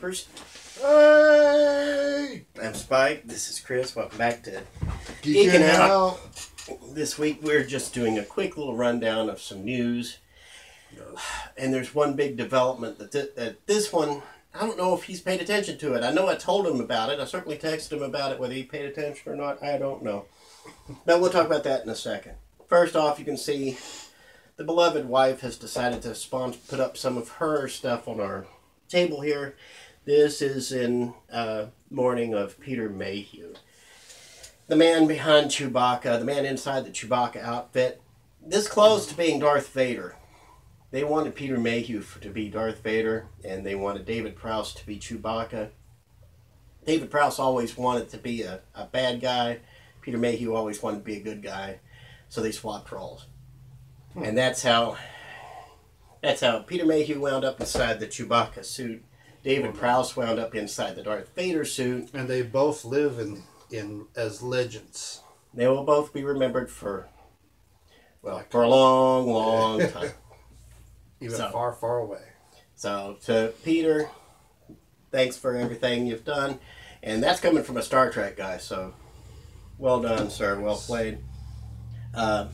campers. Hey! I'm Spike. This is Chris. Welcome back to Geekin Out. This week we're just doing a quick little rundown of some news. And there's one big development that this one, I don't know if he's paid attention to it. I know I told him about it. I certainly texted him about it. Whether he paid attention or not, I don't know. But we'll talk about that in a second. First off, you can see the beloved wife has decided to put up some of her stuff on our table here. This is in mourning of Peter Mayhew. The man behind Chewbacca, the man inside the Chewbacca outfit, this close to being Darth Vader. They wanted Peter Mayhew to be Darth Vader, and they wanted David Prowse to be Chewbacca. David Prowse always wanted to be a bad guy. Peter Mayhew always wanted to be a good guy. So they swapped roles. And that's how Peter Mayhew wound up inside the Chewbacca suit. David Prowse wound up inside the Darth Vader suit. And they both live in as legends. They will both be remembered for a long, long time. Even far, far away. So, to Peter, thanks for everything you've done. And that's coming from a Star Trek guy, so well done, sir. Well played.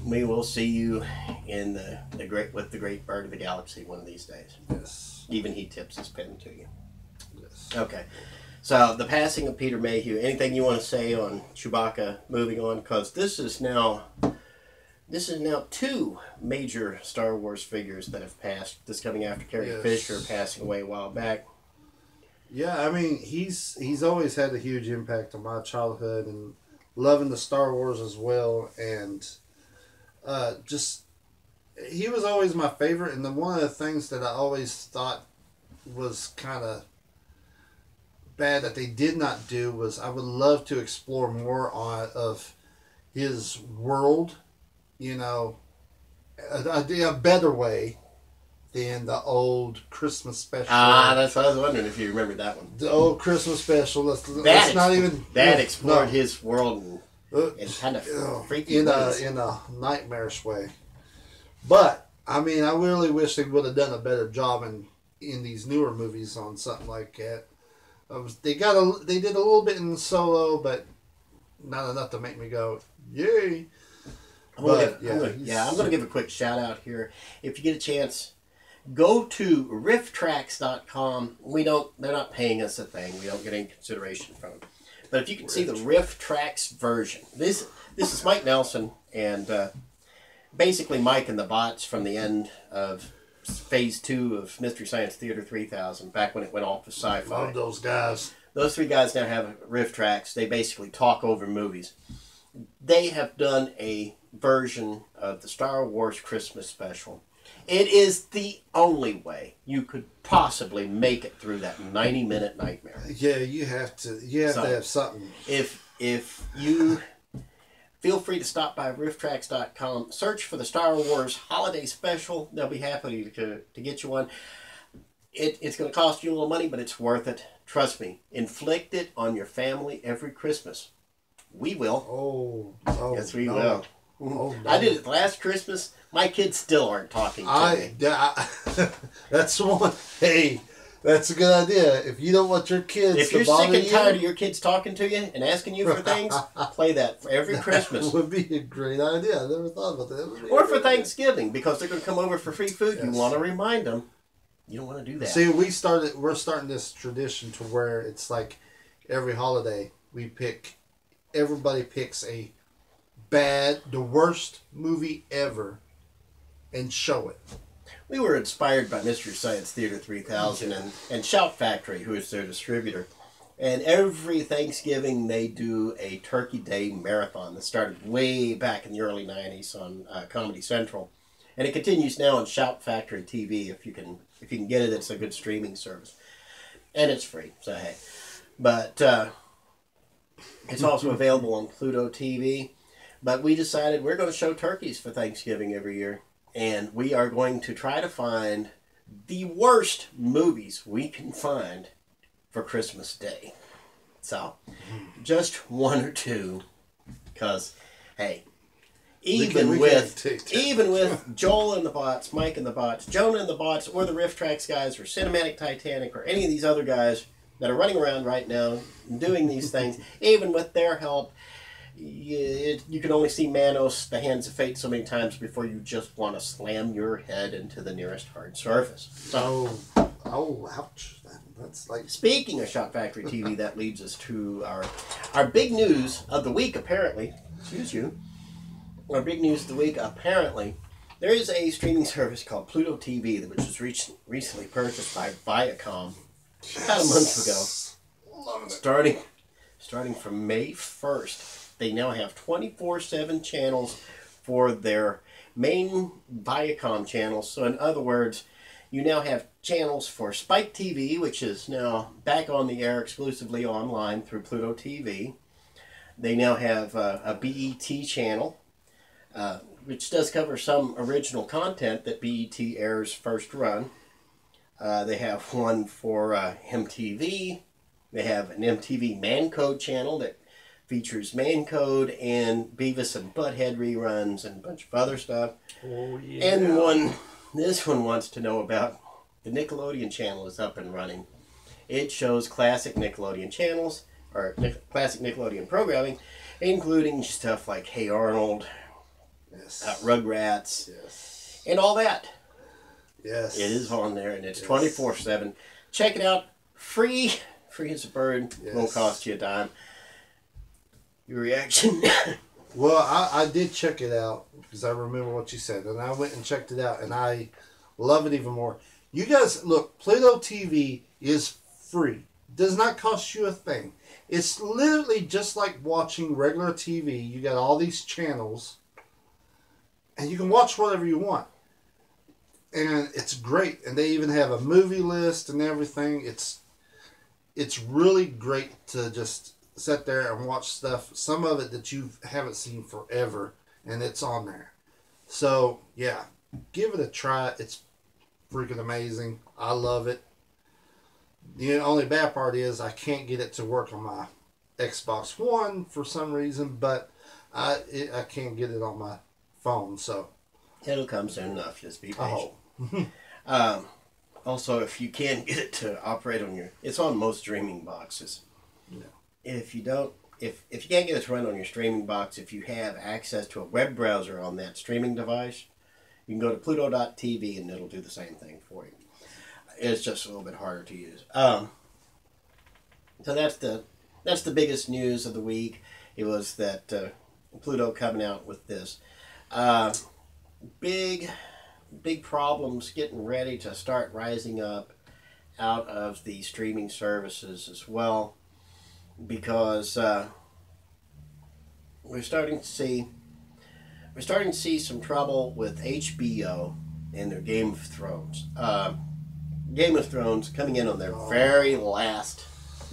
We will see you in the great bird of the galaxy one of these days. Yes. Even he tips his pen to you. Yes. Okay. So, the passing of Peter Mayhew. Anything you want to say on Chewbacca moving on? Because this is now two major Star Wars figures that have passed. This coming after Carrie Fisher passing away a while back. Yeah, I mean, he's always had a huge impact on my childhood and loving the Star Wars as well. And he was always my favorite. And one of the things that I always thought was kind of bad that they did not do was I would love to explore more of his world. You know, a better way than the old Christmas special. That's what I was wondering if you remembered that one. The old Christmas special. That explored his world and kind of freaky in a nightmarish way. But I mean, I really wish they would have done a better job in these newer movies on something like that. They did a little bit in Solo, but not enough to make me go yay. I'm going to give a quick shout out here. If you get a chance, go to rifftracks.com. They're not paying us a thing. We don't get any consideration from them. But if you can see the Riff Tracks version. This is Mike Nelson and basically Mike and the bots from the end of Phase 2 of Mystery Science Theater 3000, back when it went off to sci-fi. Love those guys. Those three guys now have Riff Tracks. They basically talk over movies. They have done a version of the Star Wars Christmas special. It is the only way you could possibly make it through that 90-minute nightmare. Yeah, you have to have something. If you feel free to stop by rifftracks.com, search for the Star Wars Holiday Special. They'll be happy to get you one. It's going to cost you a little money, but it's worth it. Trust me. Inflict it on your family every Christmas. We will. Oh yes, we no. will. Oh, no. I did it last Christmas. My kids still aren't talking to me. That's one. Hey, that's a good idea. If you don't want your kids if you're sick and tired of your kids talking to you and asking you for things, play that for every Christmas. That would be a great idea. I never thought about that. Or for Thanksgiving, because they're going to come over for free food. Yes. You want to remind them. You don't want to do that. See, we're starting this tradition to where it's like every holiday everybody picks the worst movie ever and show it. We were inspired by Mystery Science Theater 3000 and Shout Factory, who is their distributor. And every Thanksgiving they do a Turkey Day marathon that started way back in the early 90s on Comedy Central. And it continues now on Shout Factory TV. If you can get it, it's a good streaming service. And it's free, so hey. But it's also available on Pluto TV. But we decided we're going to show turkeys for Thanksgiving every year. And we are going to try to find the worst movies we can find for Christmas Day. So, just one or two. Because, hey, even with Joel and the bots, Mike and the bots, Jonah and the bots, or the Riff Tracks guys, or Cinematic Titanic, or any of these other guys, that are running around right now doing these things. Even with their help, you can only see Manos, the hands of fate, so many times before you just want to slam your head into the nearest hard surface. So, ouch. That's like... Speaking of Shot Factory TV, that leads us to our big news of the week, apparently. Excuse you. Our big news of the week, apparently. There is a streaming service called Pluto TV, which was recently purchased by Viacom about a month ago. Starting from May 1st, they now have 24/7 channels for their main Viacom channels. So in other words, you now have channels for Spike TV, which is now back on the air exclusively online through Pluto TV. They now have a BET channel, which does cover some original content that BET airs first run. They have one for MTV. They have an MTV Man Code channel that features Man Code and Beavis and Butthead reruns and a bunch of other stuff. Oh, yeah. And this one wants to know about the Nickelodeon channel is up and running. It shows classic Nickelodeon channels, or classic Nickelodeon programming, including stuff like Hey Arnold, Yes. Rugrats, Yes. and all that. Yes. It is on there, and it's 24/7. Check it out. Free as a bird. Yes. Won't cost you a dime. Your reaction? Well, I did check it out because I remember what you said, and I went and checked it out, and I love it even more. You guys, look, Pluto TV is free. Does not cost you a thing. It's literally just like watching regular TV. You got all these channels, and you can watch whatever you want. And it's great. And they even have a movie list and everything. It's really great to just sit there and watch stuff, some of it that you haven't seen forever, and it's on there. So, yeah, give it a try. It's freaking amazing. I love it. The only bad part is I can't get it to work on my Xbox One for some reason, but I can't get it on my phone, so. It'll come soon enough. Just be patient. Also, if you can't get it to operate on it's on most streaming boxes. Yeah. If you can't get it to run on your streaming box, if you have access to a web browser on that streaming device, you can go to Pluto.tv and it'll do the same thing for you. It's just a little bit harder to use. So that's the biggest news of the week. It was that Pluto coming out with this. Big problems getting ready to start rising up out of the streaming services as well, because we're starting to see some trouble with HBO and their Game of Thrones. Game of Thrones coming in on their very last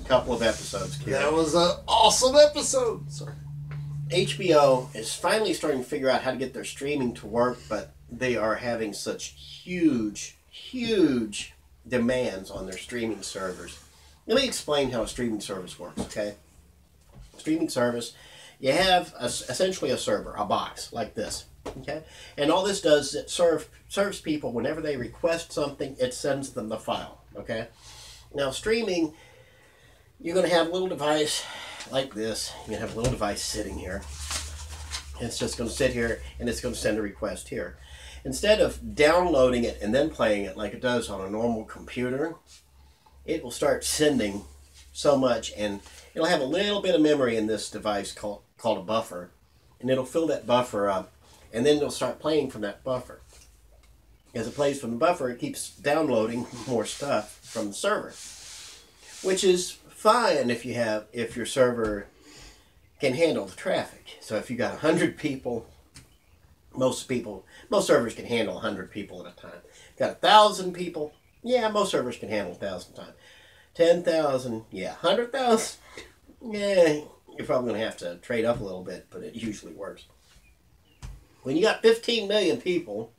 couple of episodes. Kid. That was an awesome episode. Sorry. HBO is finally starting to figure out how to get their streaming to work, but they are having such huge demands on their streaming servers. Let me explain how a streaming service works, okay? Streaming service, you have essentially a server, a box like this, okay? And all this does is it serves people whenever they request something, it sends them the file, okay? Now streaming, you're going to have a little device like this. You're going to have a little device sitting here. It's just going to sit here and it's going to send a request here. Instead of downloading it and then playing it like it does on a normal computer, it will start sending so much, and it'll have a little bit of memory in this device called a buffer, and it'll fill that buffer up, and then it'll start playing from that buffer. As it plays from the buffer, it keeps downloading more stuff from the server, which is fine if your server can handle the traffic. So if you got 100 people, most servers can handle 100 people at a time. Got 1,000 people, yeah, most servers can handle 1,000 times. 10,000, yeah, 100,000, yeah, you're probably going to have to trade up a little bit, but it usually works. When you got 15 million people,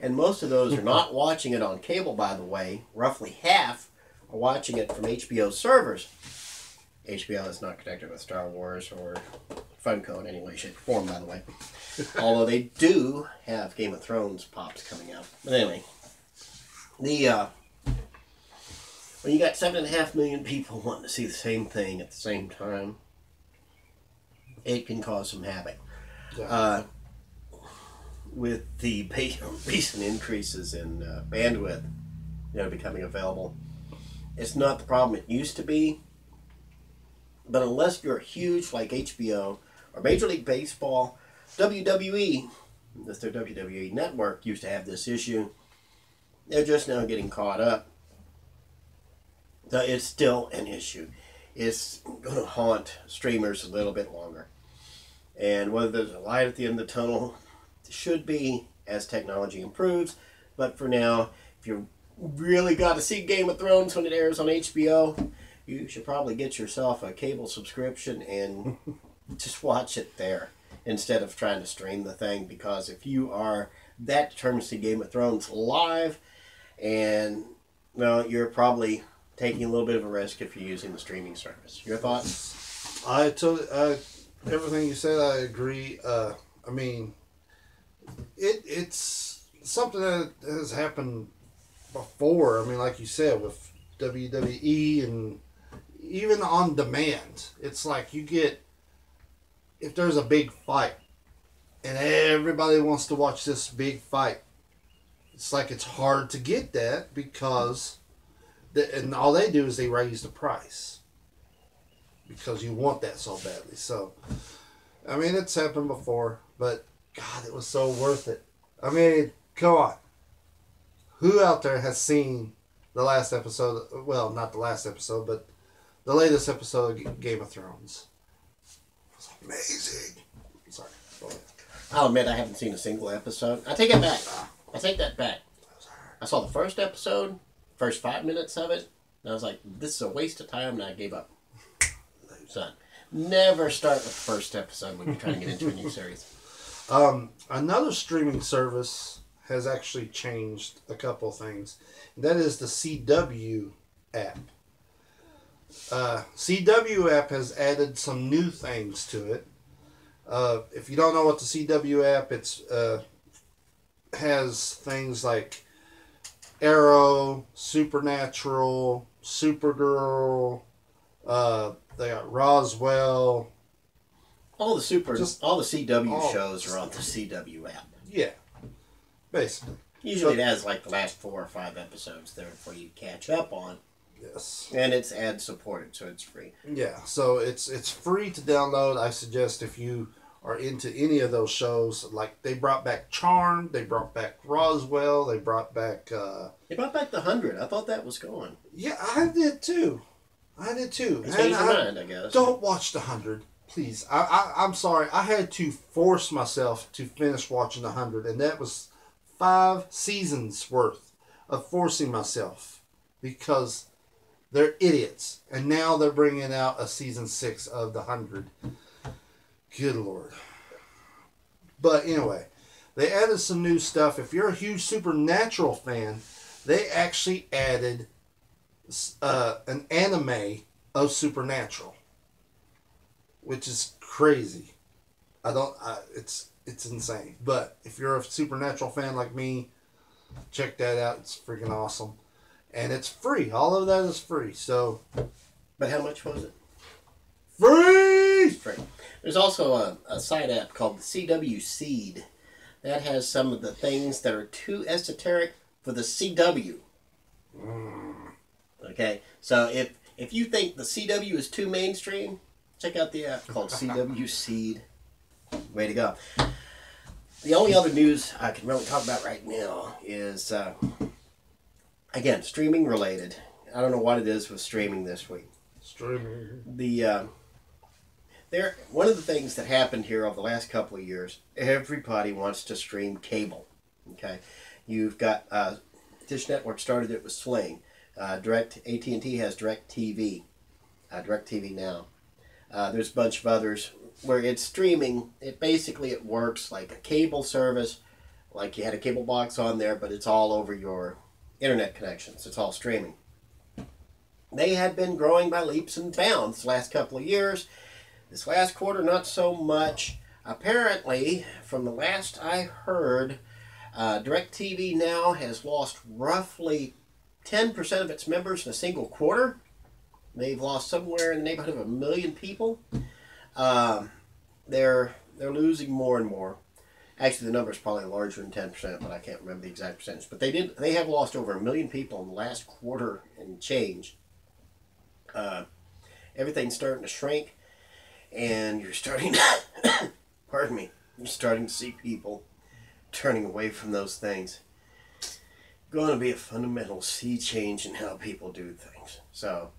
and most of those are not watching it on cable, by the way, roughly half are watching it from HBO servers. HBO is not connected with Star Wars or Funko in any way, shape, or form, by the way. Although they do have Game of Thrones pops coming out. But anyway, When you got 7.5 million people wanting to see the same thing at the same time, it can cause some havoc. Yeah. With the recent increases in bandwidth, becoming available, it's not the problem it used to be. But unless you're huge like HBO or Major League Baseball, WWE, that's their WWE network, used to have this issue. They're just now getting caught up. So it's still an issue. It's going to haunt streamers a little bit longer. And whether there's a light at the end of the tunnel, it should be as technology improves. But for now, if you really got to see Game of Thrones when it airs on HBO, you should probably get yourself a cable subscription and just watch it there instead of trying to stream the thing. Because if you are that determined to see Game of Thrones live, and well, you're probably taking a little bit of a risk if you're using the streaming service. Your thoughts? Everything you said, I agree. I mean, it's something that has happened before. I mean, like you said, with WWE and even on demand, it's like you get, if there's a big fight and everybody wants to watch this big fight, it's like it's hard to get that because, and all they do is they raise the price because you want that so badly. So, I mean, it's happened before, but God, it was so worth it. I mean, come on. Who out there has seen the last episode? Well, not the last episode, but the latest episode of Game of Thrones. It was amazing. Sorry. Go ahead. I'll admit I haven't seen a single episode. I take it back. I take that back. I saw the first episode, first 5 minutes of it, and I was like, this is a waste of time, and I gave up. Son, never start with the first episode when you're trying to get into a new series. Another streaming service has actually changed a couple of things. That is the CW app. CW app has added some new things to it. If you don't know what the CW app, it's has things like Arrow, Supernatural, Supergirl. They got Roswell. All the CW shows are on the CW app. Yeah, basically. Usually it has like the last 4 or 5 episodes there for you to catch up on. Yes. And it's ad supported, so it's free. Yeah, so it's free to download. I suggest if you are into any of those shows, like they brought back Charmed, they brought back Roswell, they brought back... They brought back The 100. I thought that was gone. Yeah, I did too. Changed your mind, I guess. Don't watch The 100, please. I'm sorry. I had to force myself to finish watching The 100, and that was 5 seasons worth of forcing myself because they're idiots. And now they're bringing out a season 6 of The 100. Good Lord. But anyway, they added some new stuff. If you're a huge Supernatural fan, they actually added an anime of Supernatural, which is crazy. It's insane. But if you're a Supernatural fan like me, check that out. It's freaking awesome, and it's free. All of that is free. So, but how much was it? Free. Free. There's also a side app called the CW Seed that has some of the things that are too esoteric for the CW. Okay, so if you think the CW is too mainstream, check out the app called CW Seed. Way to go. The only other news I can really talk about right now is, again, streaming related. I don't know what it is with streaming this week. Streaming. One of the things that happened here over the last couple of years, everybody wants to stream cable. Okay, you've got Dish Network started it with Sling. AT&T has DirecTV, DirecTV Now. There's a bunch of others where it's streaming. It works like a cable service, like you had a cable box on there, but it's all over your internet connections. It's all streaming. They had been growing by leaps and bounds the last couple of years. This last quarter, not so much. Apparently, from the last I heard, DirecTV Now has lost roughly 10% of its members in a single quarter. They've lost somewhere in the neighborhood of 1 million people. They're losing more and more. Actually, the number is probably larger than 10%, but I can't remember the exact percentage. But they have lost over 1 million people in the last quarter and change. Everything's starting to shrink, and you're starting to, pardon me, you're starting to see people turning away from those things. Going to be a fundamental sea change in how people do things. So,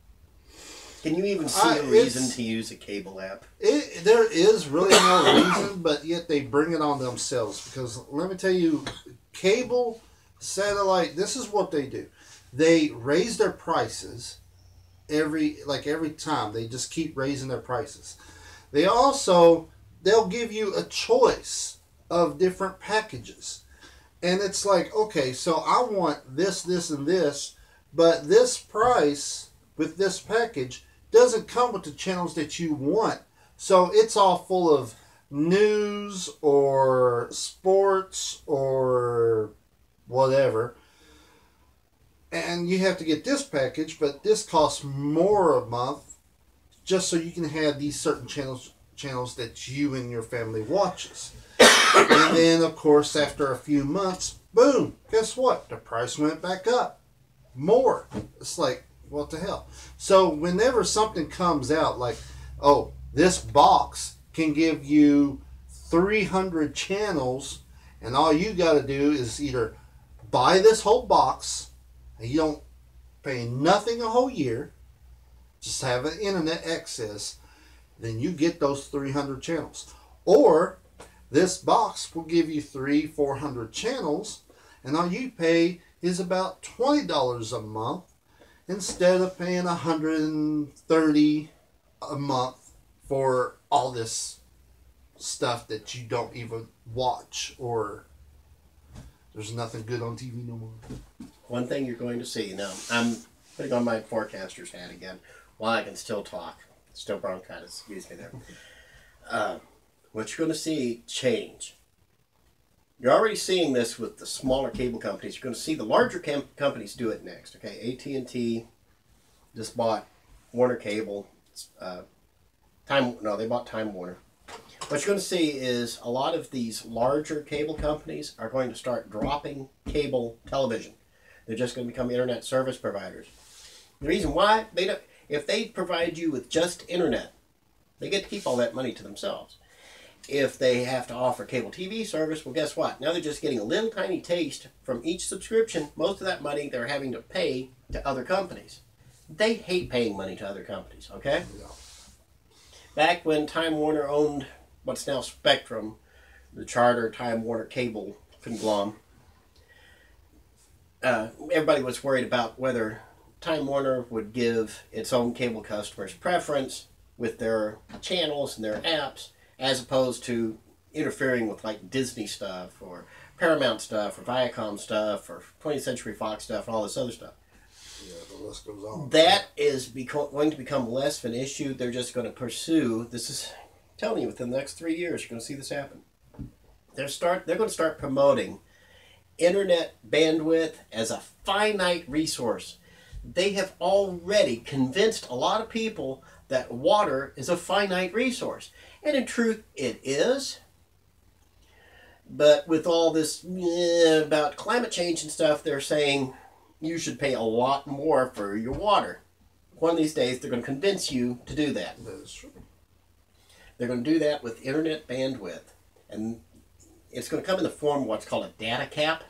can you even see a reason to use a cable app? There is really no reason, but yet they bring it on themselves. Because let me tell you, cable, satellite, this is what they do. They raise their prices every time. They just keep raising their prices. They'll give you a choice of different packages. And it's like, okay, so I want this, this, and this, but this price with this package doesn't come with the channels that you want. So it's all full of news or sports or whatever. And you have to get this package, but this costs more a month just so you can have these certain channels that you and your family watches. And then, of course, after a few months, boom, guess what? The price went back up. More. It's like, what the hell? So whenever something comes out like, oh, this box can give you 300 channels, and all you got to do is either buy this whole box, and you don't pay nothing a whole year, just have an internet access, then you get those 300 channels. Or this box will give you 400 channels, and all you pay is about $20 a month instead of paying $130 a month for all this stuff that you don't even watch, or there's nothing good on TV no more. One thing you're going to see, now I'm putting on my forecaster's hat again while I can still talk. Still bronchitis, excuse me there. What you're going to see change. You're already seeing this with the smaller cable companies. You're going to see the larger companies do it next. Okay, AT&T just bought Warner Cable. They bought Time Warner. What you're going to see is a lot of these larger cable companies are going to start dropping cable television. They're just going to become internet service providers. The reason why, if they provide you with just internet, they get to keep all that money to themselves. If they have to offer cable TV service, well, guess what? Now they're just getting a little tiny taste from each subscription. Most of that money they're having to pay to other companies. They hate paying money to other companies, okay? Yeah. Back when Time Warner owned what's now Spectrum, the Charter Time Warner cable conglomerate, everybody was worried about whether Time Warner would give its own cable customers preference with their channels and their apps, as opposed to interfering with like Disney stuff or Paramount stuff or Viacom stuff or 20th Century Fox stuff and all this other stuff. Yeah, the list goes on. That is going to become less of an issue. They're just going to pursue, this is, I'm telling you, within the next 3 years, you're going to see this happen. They're going to start promoting internet bandwidth as a finite resource. They have already convinced a lot of people that water is a finite resource. And in truth, it is. But with all this about climate change and stuff, they're saying you should pay a lot more for your water. One of these days, they're going to convince you to do that. That is true. They're going to do that with internet bandwidth. And it's going to come in the form of what's called a data cap.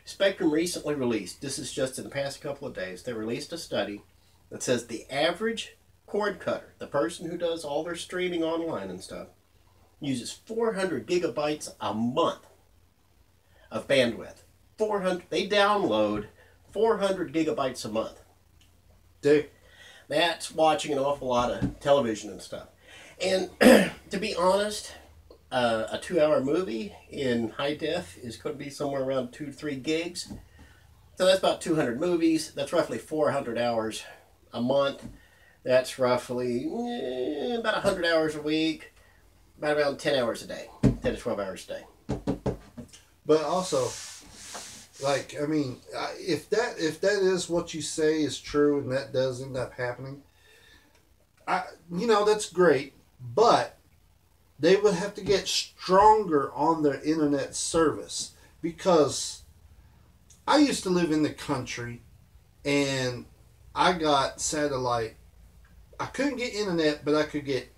Spectrum recently released, this is just in the past couple of days, they released a study that says the average cord cutter, the person who does all their streaming online and stuff, uses 400 gigabytes a month of bandwidth. They download 400 gigabytes a month. Dude. That's watching an awful lot of television and stuff. And to be honest, a 2-hour movie in high def is going to be somewhere around 2 to 3 gigs. So that's about 200 movies. That's roughly 400 hours a month. That's roughly about 100 hours a week. About around 10 hours a day. 10 to 12 hours a day. But also, Like, I mean, if that is what you say is true and that does end up happening, that's great. But they would have to get stronger on their internet service, because I used to live in the country and I got satellite. I couldn't get internet, but I could get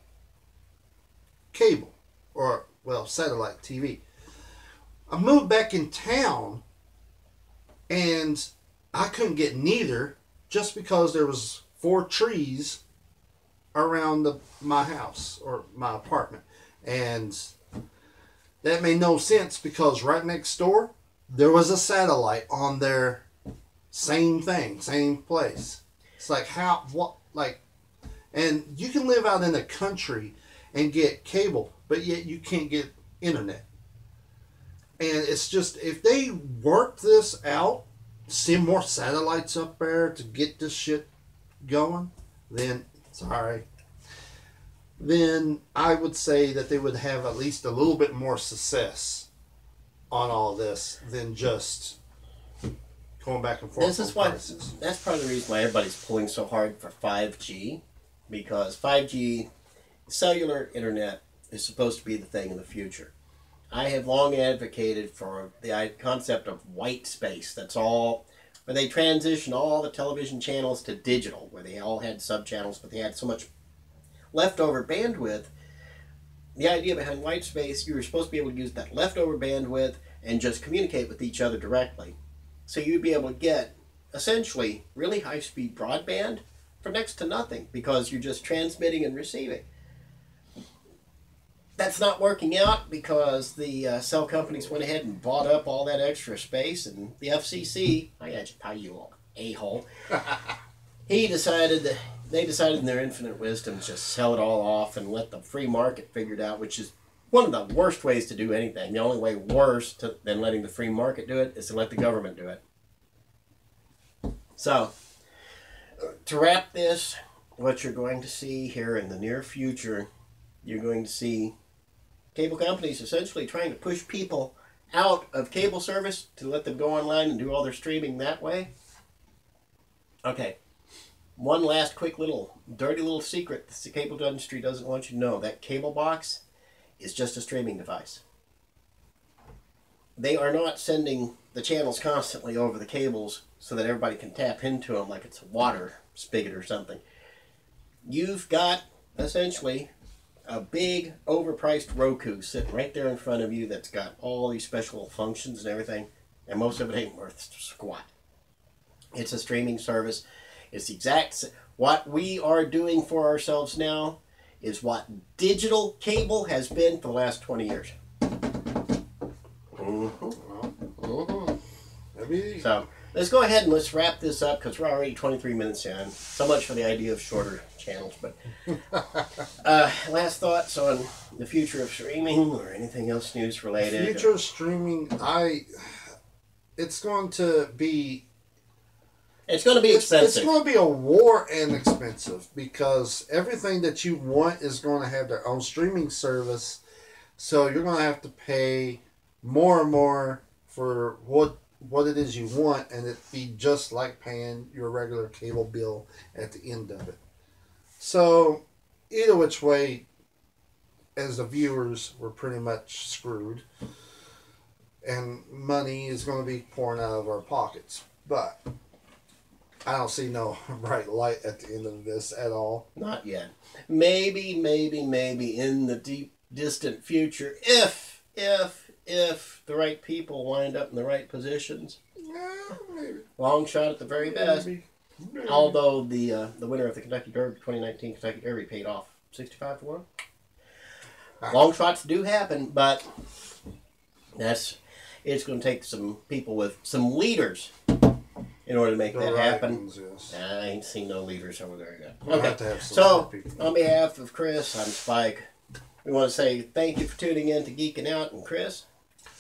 cable or, well, satellite TV. I moved back in town and I couldn't get neither, just because there was 4 trees around my house or my apartment. And that made no sense, because right next door there was a satellite on there. Same thing, same place. It's like, and you can live out in the country and get cable, but yet you can't get internet. And it's just, if they work this out, send more satellites up there to get this shit going, then, then I would say that they would have at least a little bit more success on all this than just going back and forth. This is why, that's part of the reason why everybody's pulling so hard for 5G, because 5G, cellular internet, is supposed to be the thing in the future. I have long advocated for the concept of white space. That's all, where they transition all the television channels to digital, where they all had sub-channels, but they had so much leftover bandwidth. The idea behind white space, you were supposed to be able to use that leftover bandwidth and just communicate with each other directly. So you'd be able to get, essentially, really high-speed broadband for next to nothing, because you're just transmitting and receiving. That's not working out because the cell companies went ahead and bought up all that extra space, and the FCC, I got you, pal, you a-hole, they decided in their infinite wisdom to just sell it all off and let the free market figure it out, which is one of the worst ways to do anything. The only way worse than letting the free market do it is to let the government do it. So, to wrap this, what you're going to see here in the near future, you're going to see cable companies essentially trying to push people out of cable service to let them go online and do all their streaming that way. Okay, one last quick little dirty little secret the cable industry doesn't want you to know. That cable box is just a streaming device. They are not sending the channels constantly over the cables so that everybody can tap into them like it's a water spigot or something. You've got essentially a big overpriced Roku sitting right there in front of you that's got all these special functions and everything, and most of it ain't worth squat. It's a streaming service. It's the exact, what we are doing for ourselves now is what digital cable has been for the last 20 years. So let's go ahead and let's wrap this up, because we're already 23 minutes in. So much for the idea of shorter channels. But last thoughts on the future of streaming or anything else news related? Future of streaming, it's going to be expensive. It's going to be a war and expensive, because everything that you want is going to have their own streaming service. So you're going to have to pay more and more for what it is you want, and it be just like paying your regular cable bill at the end of it. So either which way, as the viewers, we're pretty much screwed, and money is going to be pouring out of our pockets. But I don't see no bright light at the end of this at all. Not yet. Maybe in the deep, distant future, if the right people wind up in the right positions. Yeah, maybe. Long shot at the very best. Maybe. Although the winner of the Kentucky Derby, 2019 Kentucky Derby, paid off 65 to 1. Long shots do happen, but it's going to take some people with some leaders in order to make that happen. Ones, yes. I ain't seen no leaders over there yet. We'll Okay, have to have some so people. on behalf of Chris, I'm Spike. We want to say thank you for tuning in to Geekin Out. And Chris,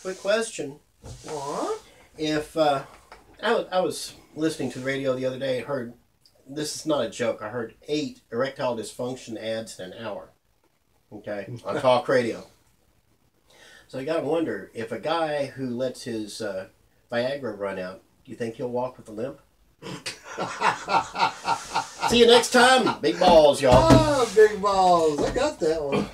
quick question. What? If I was listening to the radio the other day and heard, this is not a joke, I heard 8 erectile dysfunction ads in an hour. Okay, on talk radio. So you got to wonder, if a guy who lets his Viagra run out, do you think he'll walk with a limp? See you next time. Big balls, y'all. Ah, big balls. I got that one.